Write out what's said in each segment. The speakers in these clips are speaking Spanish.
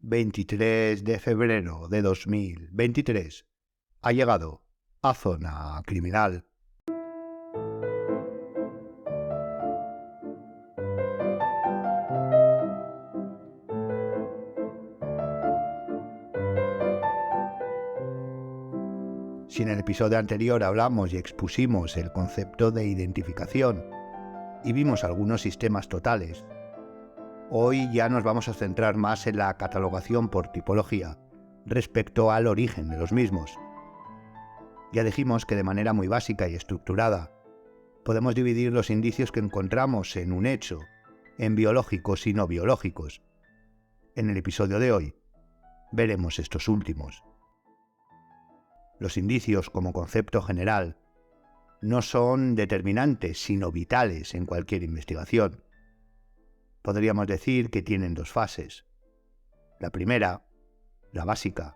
23 de febrero de 2023. Ha llegado a Zona Criminal. Si en el episodio anterior hablamos y expusimos el concepto de identificación y vimos algunos sistemas totales, hoy ya nos vamos a centrar más en la catalogación por tipología respecto al origen de los mismos. Ya dijimos que de manera muy básica y estructurada podemos dividir los indicios que encontramos en un hecho en biológicos y no biológicos. En el episodio de hoy veremos estos últimos. Los indicios como concepto general no son determinantes sino vitales en cualquier investigación. Podríamos decir que tienen dos fases. La primera, la básica,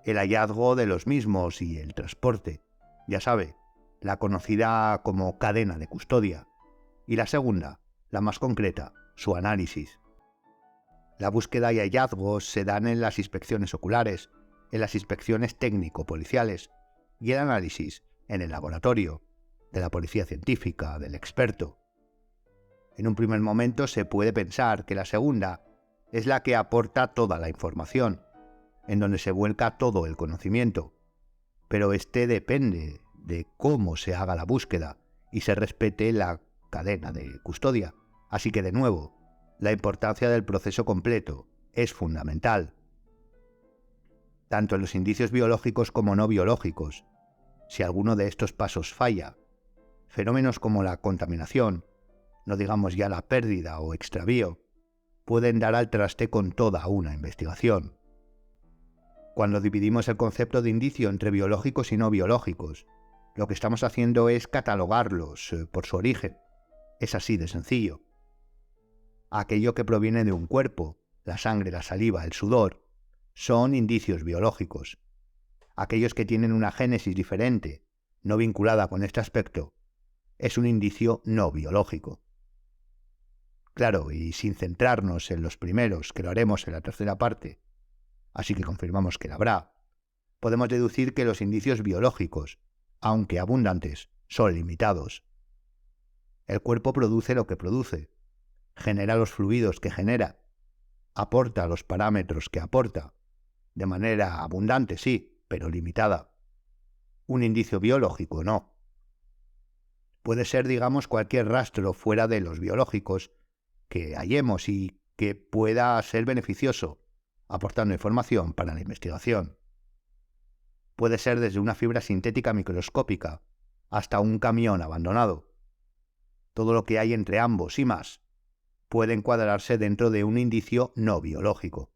el hallazgo de los mismos y el transporte, ya sabe, la conocida como cadena de custodia. Y la segunda, la más concreta, su análisis. La búsqueda y hallazgos se dan en las inspecciones oculares, en las inspecciones técnico-policiales y el análisis en el laboratorio, de la policía científica, del experto. En un primer momento se puede pensar que la segunda es la que aporta toda la información, en donde se vuelca todo el conocimiento, pero este depende de cómo se haga la búsqueda y se respete la cadena de custodia. Así que de nuevo, la importancia del proceso completo es fundamental. Tanto en los indicios biológicos como no biológicos, si alguno de estos pasos falla, fenómenos como la contaminación, no digamos ya la pérdida o extravío, pueden dar al traste con toda una investigación. Cuando dividimos el concepto de indicio entre biológicos y no biológicos, lo que estamos haciendo es catalogarlos por su origen. Es así de sencillo. Aquello que proviene de un cuerpo, la sangre, la saliva, el sudor, son indicios biológicos. Aquellos que tienen una génesis diferente, no vinculada con este aspecto, es un indicio no biológico. Claro, y sin centrarnos en los primeros, que lo haremos en la tercera parte, así que confirmamos que la habrá, podemos deducir que los indicios biológicos, aunque abundantes, son limitados. El cuerpo produce lo que produce, genera los fluidos que genera, aporta los parámetros que aporta, de manera abundante sí, pero limitada. Un indicio biológico no. Puede ser, digamos, cualquier rastro fuera de los biológicos que hallemos y que pueda ser beneficioso, aportando información para la investigación. Puede ser desde una fibra sintética microscópica hasta un camión abandonado. Todo lo que hay entre ambos y más puede encuadrarse dentro de un indicio no biológico.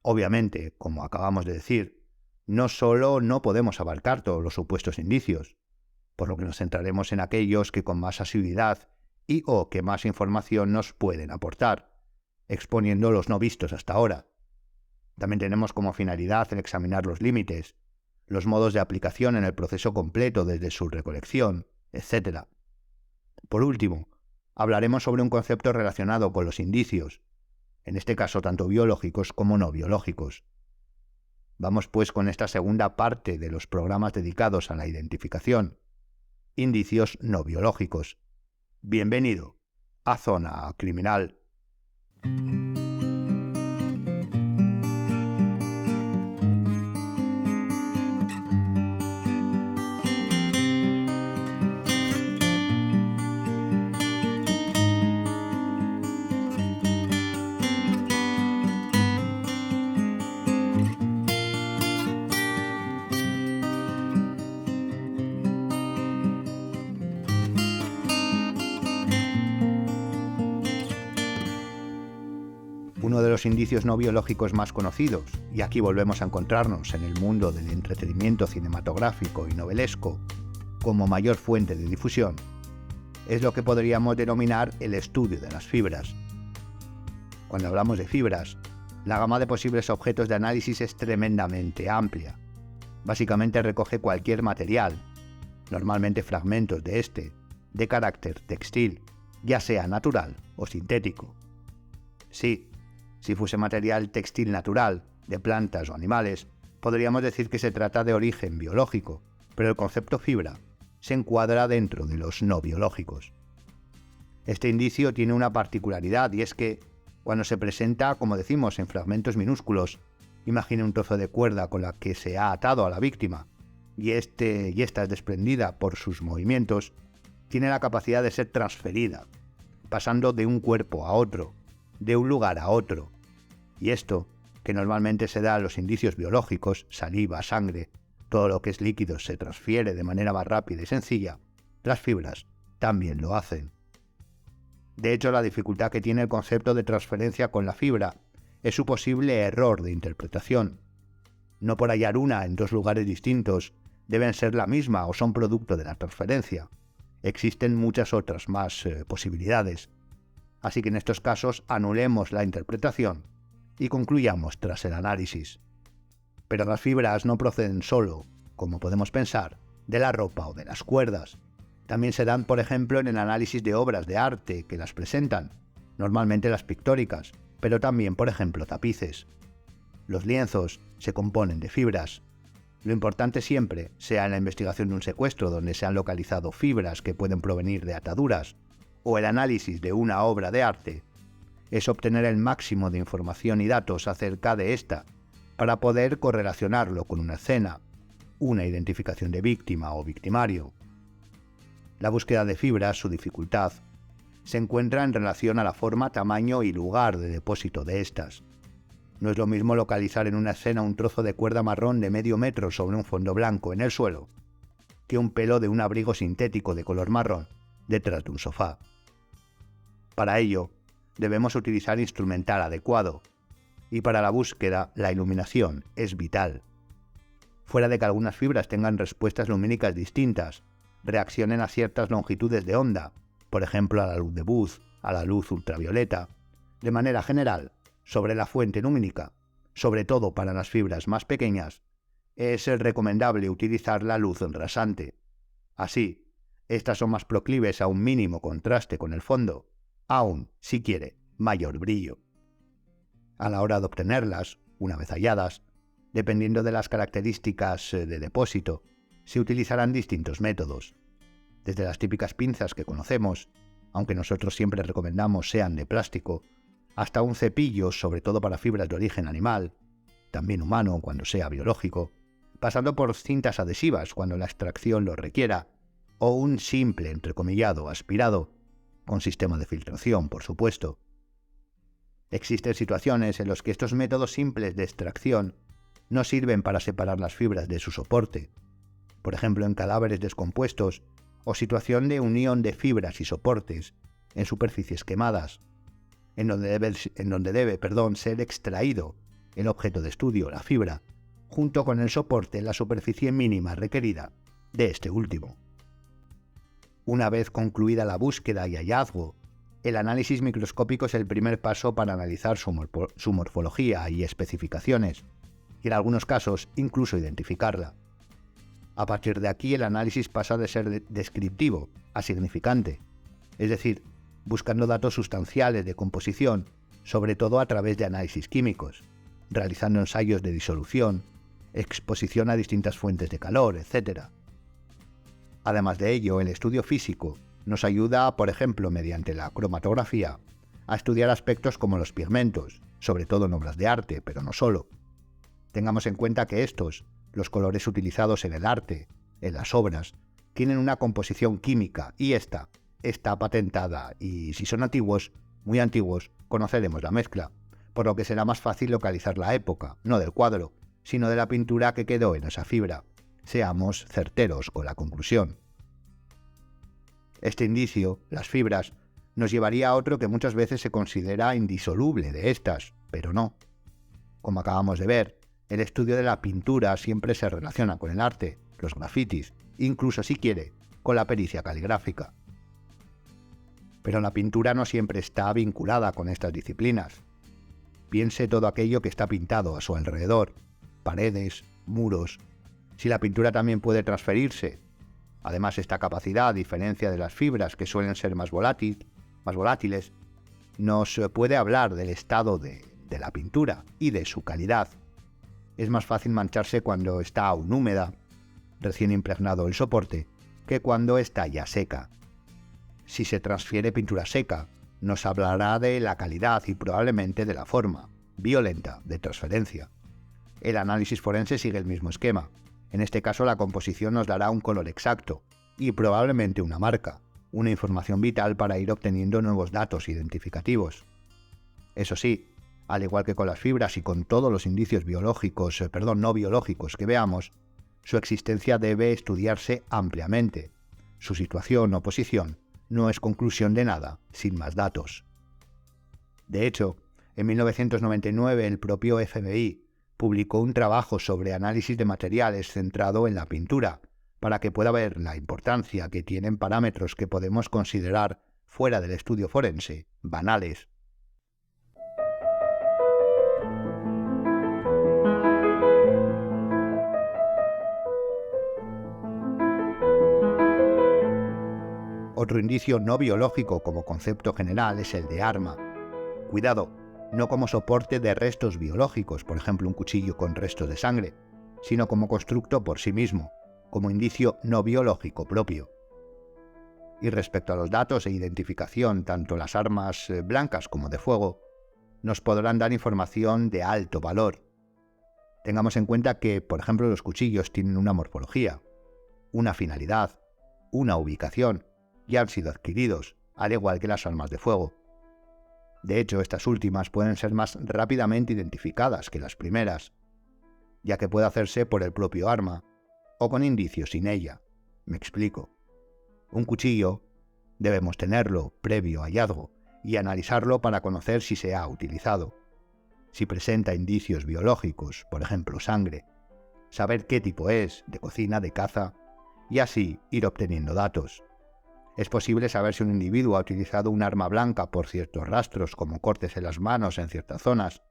Obviamente, como acabamos de decir, no solo no podemos abarcar todos los supuestos indicios, por lo que nos centraremos en aquellos que con más asiduidad y o que más información nos pueden aportar, exponiendo los no vistos hasta ahora. También tenemos como finalidad el examinar los límites, los modos de aplicación en el proceso completo desde su recolección, etc. Por último, hablaremos sobre un concepto relacionado con los indicios, en este caso tanto biológicos como no biológicos. Vamos pues con esta segunda parte de los programas dedicados a la identificación, indicios no biológicos. Bienvenido a Zona Criminal. Uno de los indicios no biológicos más conocidos, y aquí volvemos a encontrarnos en el mundo del entretenimiento cinematográfico y novelesco como mayor fuente de difusión, es lo que podríamos denominar el estudio de las fibras. Cuando hablamos de fibras, la gama de posibles objetos de análisis es tremendamente amplia. Básicamente recoge cualquier material, normalmente fragmentos de este, de carácter textil, ya sea natural o sintético. Sí, Si fuese material textil natural, de plantas o animales, podríamos decir que se trata de origen biológico, pero el concepto fibra se encuadra dentro de los no biológicos. Este indicio tiene una particularidad y es que, cuando se presenta, como decimos, en fragmentos minúsculos, imagine un trozo de cuerda con la que se ha atado a la víctima y esta es desprendida por sus movimientos, tiene la capacidad de ser transferida, pasando de un cuerpo a otro, de un lugar a otro. Y esto, que normalmente se da a los indicios biológicos, saliva, sangre, todo lo que es líquido se transfiere de manera más rápida y sencilla, las fibras también lo hacen. De hecho, la dificultad que tiene el concepto de transferencia con la fibra es su posible error de interpretación. No por hallar una en dos lugares distintos deben ser la misma o son producto de la transferencia. Existen muchas otras más posibilidades. Así que en estos casos anulemos la interpretación y concluyamos tras el análisis. Pero las fibras no proceden solo, como podemos pensar, de la ropa o de las cuerdas. También se dan, por ejemplo, en el análisis de obras de arte que las presentan, normalmente las pictóricas, pero también, por ejemplo, tapices. Los lienzos se componen de fibras. Lo importante siempre, sea en la investigación de un secuestro donde se han localizado fibras que pueden provenir de ataduras, o el análisis de una obra de arte, es obtener el máximo de información y datos acerca de esta, para poder correlacionarlo con una escena, una identificación de víctima o victimario. La búsqueda de fibras, su dificultad, se encuentra en relación a la forma, tamaño y lugar de depósito de estas. No es lo mismo localizar en una escena un trozo de cuerda marrón de medio metro sobre un fondo blanco en el suelo, que un pelo de un abrigo sintético de color marrón detrás de un sofá. Para ello, debemos utilizar instrumental adecuado, y para la búsqueda la iluminación es vital. Fuera de que algunas fibras tengan respuestas lumínicas distintas, reaccionen a ciertas longitudes de onda, por ejemplo a la luz de Booth, a la luz ultravioleta, de manera general, sobre la fuente lumínica, sobre todo para las fibras más pequeñas, es recomendable utilizar la luz rasante. Así, estas son más proclives a un mínimo contraste con el fondo, aún, si quiere, mayor brillo. A la hora de obtenerlas, una vez halladas, dependiendo de las características de depósito, se utilizarán distintos métodos. Desde las típicas pinzas que conocemos, aunque nosotros siempre recomendamos sean de plástico, hasta un cepillo, sobre todo para fibras de origen animal, también humano cuando sea biológico, pasando por cintas adhesivas cuando la extracción lo requiera, o un simple entrecomillado aspirado, con sistema de filtración, por supuesto. Existen situaciones en las que estos métodos simples de extracción no sirven para separar las fibras de su soporte, por ejemplo en cadáveres descompuestos o situación de unión de fibras y soportes en superficies quemadas, en donde debe ser extraído el objeto de estudio, la fibra, junto con el soporte en la superficie mínima requerida de este último. Una vez concluida la búsqueda y hallazgo, el análisis microscópico es el primer paso para analizar su morfología y especificaciones, y en algunos casos incluso identificarla. A partir de aquí el análisis pasa de ser descriptivo a significante, es decir, buscando datos sustanciales de composición, sobre todo a través de análisis químicos, realizando ensayos de disolución, exposición a distintas fuentes de calor, etc. Además de ello, el estudio físico nos ayuda, por ejemplo, mediante la cromatografía, a estudiar aspectos como los pigmentos, sobre todo en obras de arte, pero no solo. Tengamos en cuenta que los colores utilizados en el arte, en las obras, tienen una composición química y esta está patentada y si son antiguos, muy antiguos, conoceremos la mezcla, por lo que será más fácil localizar la época, no del cuadro, sino de la pintura que quedó en esa fibra. Seamos certeros con la conclusión. Este indicio, las fibras, nos llevaría a otro que muchas veces se considera indisoluble de estas, pero no. Como acabamos de ver, el estudio de la pintura siempre se relaciona con el arte, los grafitis, incluso si quiere, con la pericia caligráfica. Pero la pintura no siempre está vinculada con estas disciplinas. Piense todo aquello que está pintado a su alrededor, paredes, muros. Si la pintura también puede transferirse, además esta capacidad, a diferencia de las fibras que suelen ser más volátiles, nos puede hablar del estado de de la pintura y de su calidad. Es más fácil mancharse cuando está aún húmeda, recién impregnado el soporte, que cuando está ya seca. Si se transfiere pintura seca, nos hablará de la calidad y probablemente de la forma violenta de transferencia. El análisis forense sigue el mismo esquema. En este caso, la composición nos dará un color exacto y probablemente una marca, una información vital para ir obteniendo nuevos datos identificativos. Eso sí, al igual que con las fibras y con todos los indicios no biológicos que veamos, su existencia debe estudiarse ampliamente. Su situación o posición no es conclusión de nada sin más datos. De hecho, en 1999 el propio FBI publicó un trabajo sobre análisis de materiales centrado en la pintura, para que pueda ver la importancia que tienen parámetros que podemos considerar fuera del estudio forense, banales. Otro indicio no biológico como concepto general es el de arma. Cuidado, no como soporte de restos biológicos, por ejemplo un cuchillo con restos de sangre, sino como constructo por sí mismo, como indicio no biológico propio. Y respecto a los datos e identificación, tanto las armas blancas como de fuego, nos podrán dar información de alto valor. Tengamos en cuenta que, por ejemplo, los cuchillos tienen una morfología, una finalidad, una ubicación, y han sido adquiridos, al igual que las armas de fuego. De hecho, estas últimas pueden ser más rápidamente identificadas que las primeras, ya que puede hacerse por el propio arma, o con indicios sin ella. Me explico. Un cuchillo debemos tenerlo previo hallazgo y analizarlo para conocer si se ha utilizado. Si presenta indicios biológicos, por ejemplo sangre, saber qué tipo es, de cocina, de caza, y así ir obteniendo datos. Es posible saber si un individuo ha utilizado un arma blanca por ciertos rastros, como cortes en las manos en ciertas zonas,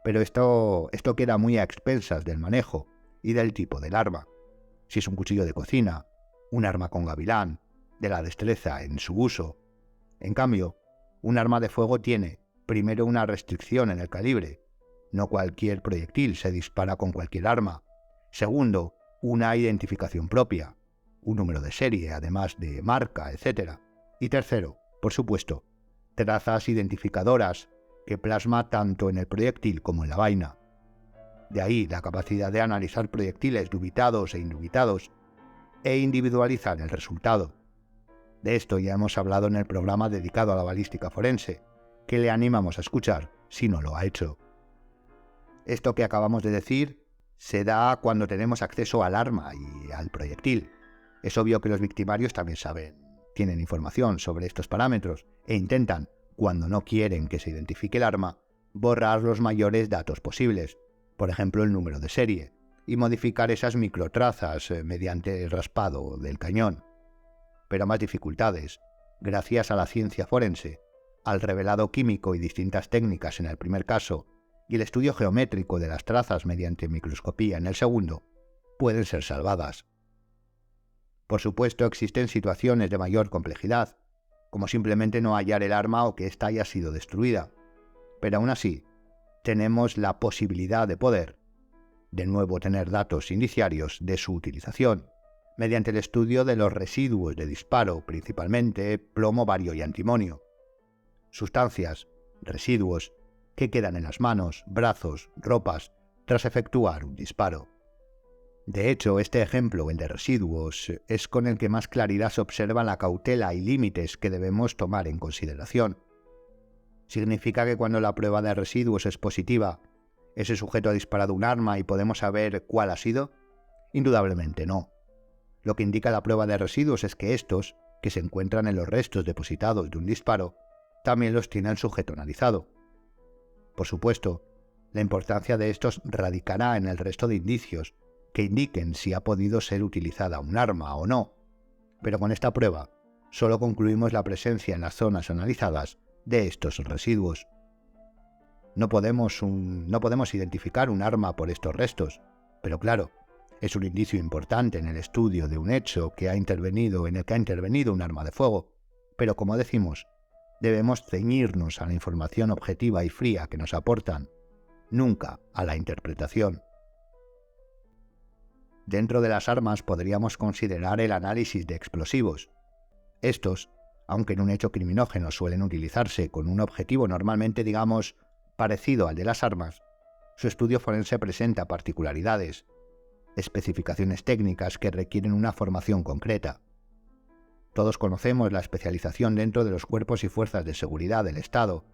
pero esto queda muy a expensas del manejo y del tipo del arma. Si es un cuchillo de cocina, un arma con gavilán, de la destreza en su uso. En cambio, un arma de fuego tiene, primero, una restricción en el calibre. No cualquier proyectil se dispara con cualquier arma. Segundo, una identificación propia, un número de serie, además de marca, etc. Y tercero, por supuesto, trazas identificadoras que plasma tanto en el proyectil como en la vaina. De ahí la capacidad de analizar proyectiles dubitados e indubitados e individualizar el resultado. De esto ya hemos hablado en el programa dedicado a la balística forense, que le animamos a escuchar si no lo ha hecho. Esto que acabamos de decir se da cuando tenemos acceso al arma y al proyectil. Es obvio que los victimarios también tienen información sobre estos parámetros e intentan, cuando no quieren que se identifique el arma, borrar los mayores datos posibles, por ejemplo el número de serie, y modificar esas microtrazas mediante el raspado del cañón. Pero más dificultades, gracias a la ciencia forense, al revelado químico y distintas técnicas en el primer caso, y el estudio geométrico de las trazas mediante microscopía en el segundo, pueden ser salvadas. Por supuesto, existen situaciones de mayor complejidad, como simplemente no hallar el arma o que ésta haya sido destruida. Pero aún así, tenemos la posibilidad de poder, de nuevo, tener datos indiciarios de su utilización, mediante el estudio de los residuos de disparo, principalmente plomo, bario y antimonio. Sustancias, residuos, que quedan en las manos, brazos, ropas, tras efectuar un disparo. De hecho, este ejemplo, el de residuos, es con el que más claridad se observa la cautela y límites que debemos tomar en consideración. ¿Significa que cuando la prueba de residuos es positiva, ese sujeto ha disparado un arma y podemos saber cuál ha sido? Indudablemente no. Lo que indica la prueba de residuos es que estos, que se encuentran en los restos depositados de un disparo, también los tiene el sujeto analizado. Por supuesto, la importancia de estos radicará en el resto de indicios que indiquen si ha podido ser utilizada un arma o no, pero con esta prueba solo concluimos la presencia en las zonas analizadas de estos residuos. No podemos identificar un arma por estos restos, pero claro, es un indicio importante en el estudio de un hecho en el que ha intervenido un arma de fuego, pero como decimos, debemos ceñirnos a la información objetiva y fría que nos aportan, nunca a la interpretación. Dentro de las armas podríamos considerar el análisis de explosivos. Estos, aunque en un hecho criminógeno suelen utilizarse con un objetivo normalmente, digamos, parecido al de las armas, su estudio forense presenta particularidades, especificaciones técnicas que requieren una formación concreta. Todos conocemos la especialización dentro de los cuerpos y fuerzas de seguridad del Estado,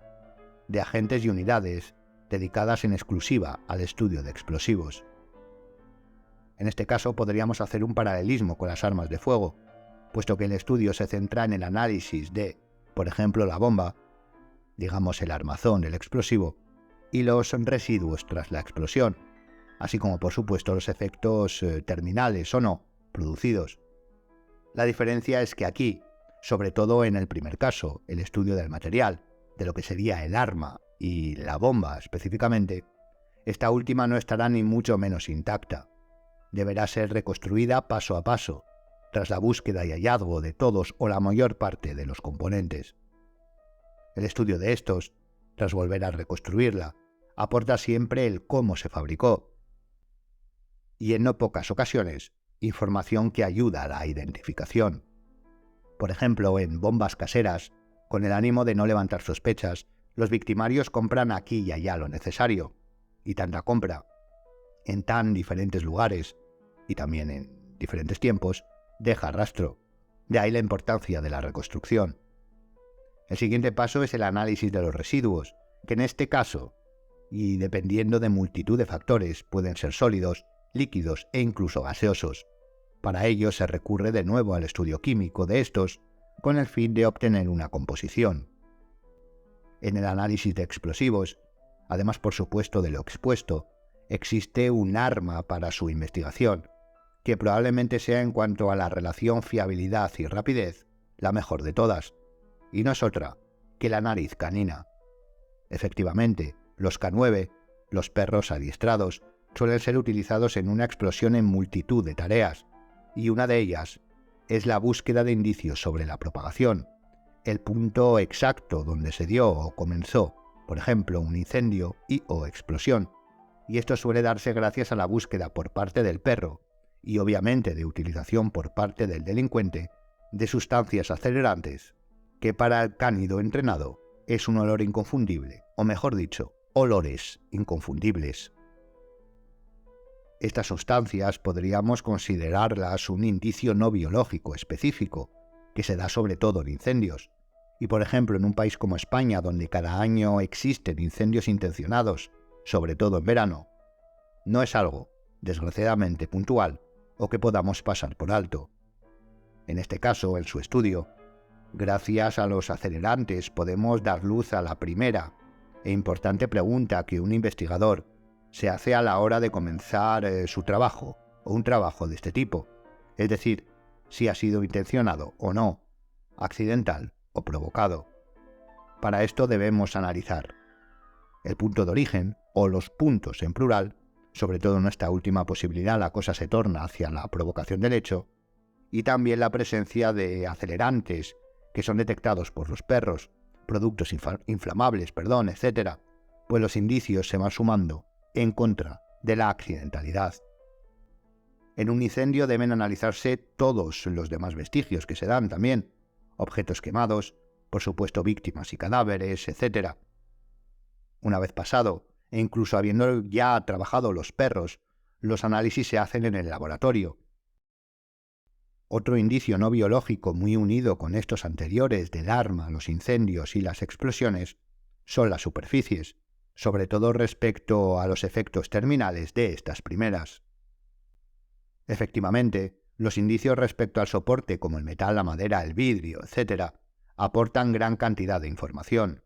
de agentes y unidades dedicadas en exclusiva al estudio de explosivos. En este caso podríamos hacer un paralelismo con las armas de fuego, puesto que el estudio se centra en el análisis de, por ejemplo, la bomba, digamos el armazón del explosivo, y los residuos tras la explosión, así como por supuesto los efectos terminales o no producidos. La diferencia es que aquí, sobre todo en el primer caso, el estudio del material, de lo que sería el arma y la bomba específicamente, esta última no estará ni mucho menos intacta. Deberá ser reconstruida paso a paso, tras la búsqueda y hallazgo de todos o la mayor parte de los componentes. El estudio de estos, tras volver a reconstruirla, aporta siempre el cómo se fabricó, y en no pocas ocasiones, información que ayuda a la identificación. Por ejemplo, en bombas caseras, con el ánimo de no levantar sospechas, los victimarios compran aquí y allá lo necesario, y tanta compra, en tan diferentes lugares, y también en diferentes tiempos, deja rastro. De ahí la importancia de la reconstrucción. El siguiente paso es el análisis de los residuos, que en este caso, y dependiendo de multitud de factores, pueden ser sólidos, líquidos e incluso gaseosos. Para ello se recurre de nuevo al estudio químico de estos, con el fin de obtener una composición. En el análisis de explosivos, además por supuesto de lo expuesto, existe un arma para su investigación, que probablemente sea en cuanto a la relación fiabilidad y rapidez, la mejor de todas, y no es otra que la nariz canina. Efectivamente, los K9, los perros adiestrados, suelen ser utilizados en una explosión en multitud de tareas, y una de ellas es la búsqueda de indicios sobre la propagación, el punto exacto donde se dio o comenzó, por ejemplo, un incendio o explosión, y esto suele darse gracias a la búsqueda por parte del perro, y obviamente de utilización por parte del delincuente, de sustancias acelerantes, que para el cánido entrenado es un olor inconfundible, o mejor dicho, olores inconfundibles. Estas sustancias podríamos considerarlas un indicio no biológico específico, que se da sobre todo en incendios, y por ejemplo en un país como España, donde cada año existen incendios intencionados, sobre todo en verano, no es algo, desgraciadamente, puntual o que podamos pasar por alto. En este caso, en su estudio, gracias a los acelerantes podemos dar luz a la primera e importante pregunta que un investigador se hace a la hora de comenzar su trabajo, o un trabajo de este tipo, es decir, si ha sido intencionado o no, accidental o provocado. Para esto debemos analizar el punto de origen, o los puntos en plural, sobre todo en esta última posibilidad la cosa se torna hacia la provocación del hecho, y también la presencia de acelerantes que son detectados por los perros, productos inflamables, etc., pues los indicios se van sumando en contra de la accidentalidad. En un incendio deben analizarse todos los demás vestigios que se dan también, objetos quemados, por supuesto víctimas y cadáveres, etc. Una vez pasado, e incluso habiendo ya trabajado los perros, los análisis se hacen en el laboratorio. Otro indicio no biológico muy unido con estos anteriores del arma, los incendios y las explosiones son las superficies, sobre todo respecto a los efectos terminales de estas primeras. Efectivamente, los indicios respecto al soporte como el metal, la madera, el vidrio, etc., aportan gran cantidad de información.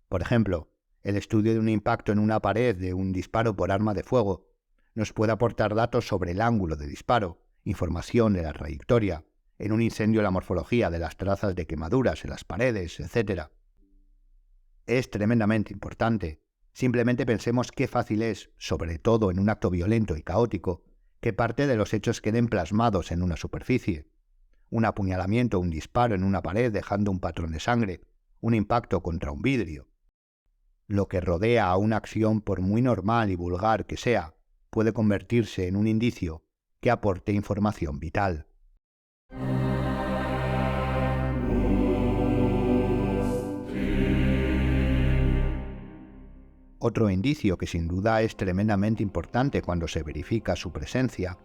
Por ejemplo, el estudio de un impacto en una pared de un disparo por arma de fuego nos puede aportar datos sobre el ángulo de disparo, información de la trayectoria, en un incendio la morfología de las trazas de quemaduras en las paredes, etc. Es tremendamente importante. Simplemente pensemos qué fácil es, sobre todo en un acto violento y caótico, que parte de los hechos queden plasmados en una superficie. Un apuñalamiento o un disparo en una pared dejando un patrón de sangre, un impacto contra un vidrio. Lo que rodea a una acción, por muy normal y vulgar que sea, puede convertirse en un indicio que aporte información vital. Otro indicio que sin duda es tremendamente importante cuando se verifica su presencia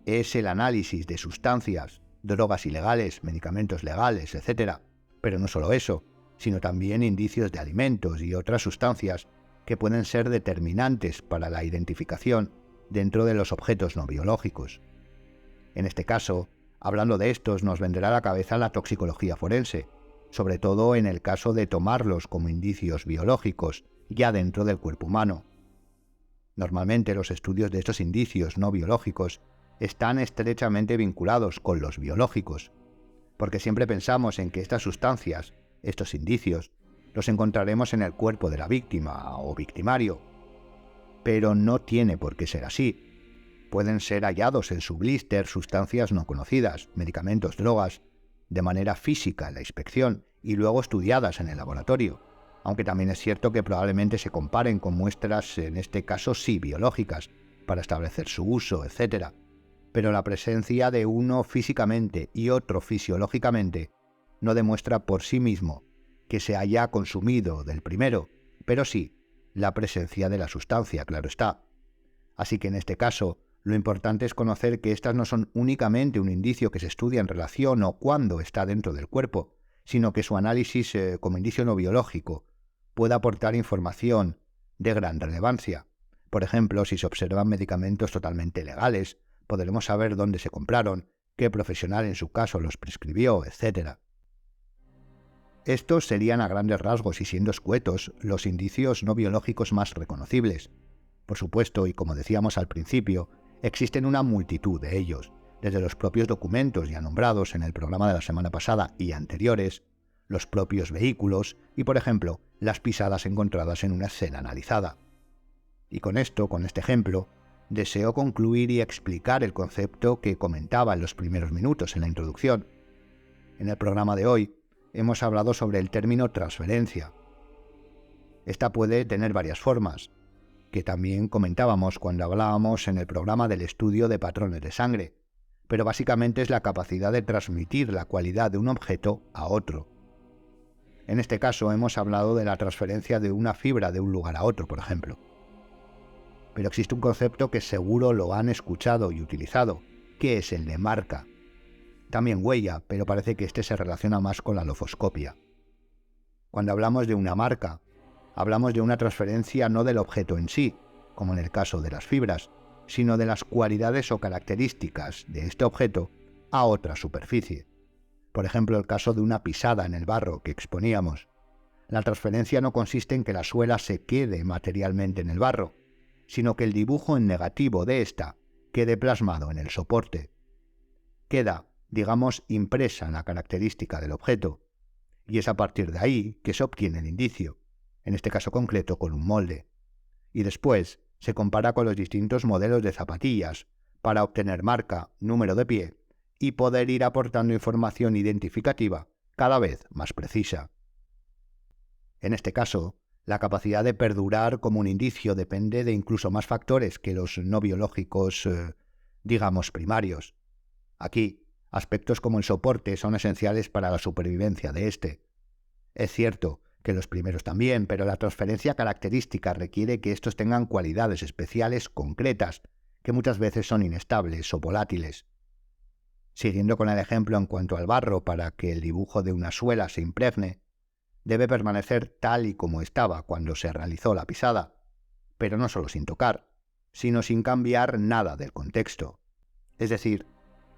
es el análisis de sustancias, drogas ilegales, medicamentos legales, etc. Pero no solo eso, sino también indicios de alimentos y otras sustancias que pueden ser determinantes para la identificación dentro de los objetos no biológicos. En este caso, hablando de estos, nos vendrá a la cabeza la toxicología forense, sobre todo en el caso de tomarlos como indicios biológicos ya dentro del cuerpo humano. Normalmente los estudios de estos indicios no biológicos están estrechamente vinculados con los biológicos, porque siempre pensamos en que estas sustancias, estos indicios, los encontraremos en el cuerpo de la víctima o victimario. Pero no tiene por qué ser así. Pueden ser hallados en su blister sustancias no conocidas, medicamentos, drogas, de manera física en la inspección y luego estudiadas en el laboratorio, aunque también es cierto que probablemente se comparen con muestras, en este caso sí biológicas, para establecer su uso, etc. Pero la presencia de uno físicamente y otro fisiológicamente no demuestra por sí mismo que se haya consumido del primero, pero sí la presencia de la sustancia, claro está. Así que en este caso, lo importante es conocer que estas no son únicamente un indicio que se estudia en relación o cuando está dentro del cuerpo, sino que su análisis como indicio no biológico puede aportar información de gran relevancia. Por ejemplo, si se observan medicamentos totalmente legales, podremos saber dónde se compraron, qué profesional en su caso los prescribió, etc. Estos serían a grandes rasgos y siendo escuetos los indicios no biológicos más reconocibles. Por supuesto, y como decíamos al principio, existen una multitud de ellos, desde los propios documentos ya nombrados en el programa de la semana pasada y anteriores, los propios vehículos y, por ejemplo, las pisadas encontradas en una escena analizada. Y con este ejemplo, deseo concluir y explicar el concepto que comentaba en los primeros minutos en la introducción. En el programa de hoy hemos hablado sobre el término transferencia. Esta puede tener varias formas, que también comentábamos cuando hablábamos en el programa del estudio de patrones de sangre, pero básicamente es la capacidad de transmitir la cualidad de un objeto a otro. En este caso hemos hablado de la transferencia de una fibra de un lugar a otro, por ejemplo. Pero existe un concepto que seguro lo han escuchado y utilizado, que es el de marca. También huella, pero parece que este se relaciona más con la lofoscopia. Cuando hablamos de una marca, hablamos de una transferencia no del objeto en sí, como en el caso de las fibras, sino de las cualidades o características de este objeto a otra superficie. Por ejemplo, el caso de una pisada en el barro que exponíamos. La transferencia no consiste en que la suela se quede materialmente en el barro, sino que el dibujo en negativo de ésta quede plasmado en el soporte. Queda, digamos, impresa en la característica del objeto, y es a partir de ahí que se obtiene el indicio, en este caso concreto con un molde. Y después se compara con los distintos modelos de zapatillas para obtener marca, número de pie y poder ir aportando información identificativa cada vez más precisa. En este caso, la capacidad de perdurar como un indicio depende de incluso más factores que los no biológicos, digamos, primarios. Aquí, aspectos como el soporte son esenciales para la supervivencia de este. Es cierto que los primeros también, pero la transferencia característica requiere que estos tengan cualidades especiales concretas, que muchas veces son inestables o volátiles. Siguiendo con el ejemplo en cuanto al barro, para que el dibujo de una suela se impregne, debe permanecer tal y como estaba cuando se realizó la pisada, pero no solo sin tocar, sino sin cambiar nada del contexto. Es decir,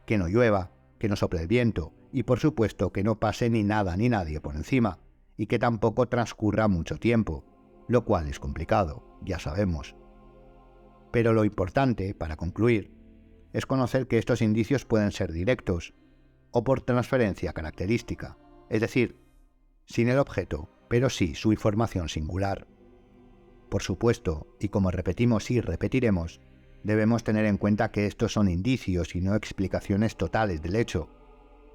que no llueva, que no sople el viento y por supuesto que no pase ni nada ni nadie por encima y que tampoco transcurra mucho tiempo, lo cual es complicado, ya sabemos. Pero lo importante, para concluir, es conocer que estos indicios pueden ser directos o por transferencia característica, es decir, sin el objeto, pero sí su información singular. Por supuesto, y como repetimos y repetiremos, debemos tener en cuenta que estos son indicios y no explicaciones totales del hecho.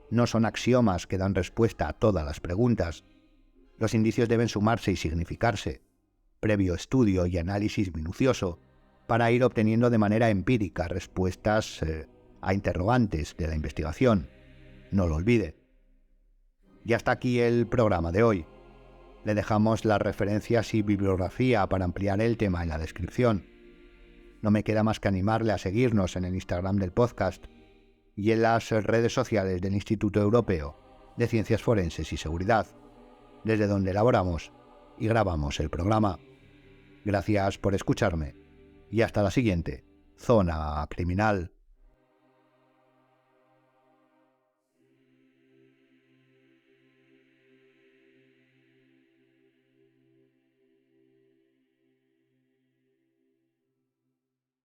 No son axiomas que dan respuesta a todas las preguntas. Los indicios deben sumarse y significarse, previo estudio y análisis minucioso, para ir obteniendo de manera empírica respuestas a interrogantes de la investigación. No lo olvide. Y hasta aquí el programa de hoy. Le dejamos las referencias y bibliografía para ampliar el tema en la descripción. No me queda más que animarle a seguirnos en el Instagram del podcast y en las redes sociales del Instituto Europeo de Ciencias Forenses y Seguridad, desde donde elaboramos y grabamos el programa. Gracias por escucharme y hasta la siguiente Zona Criminal.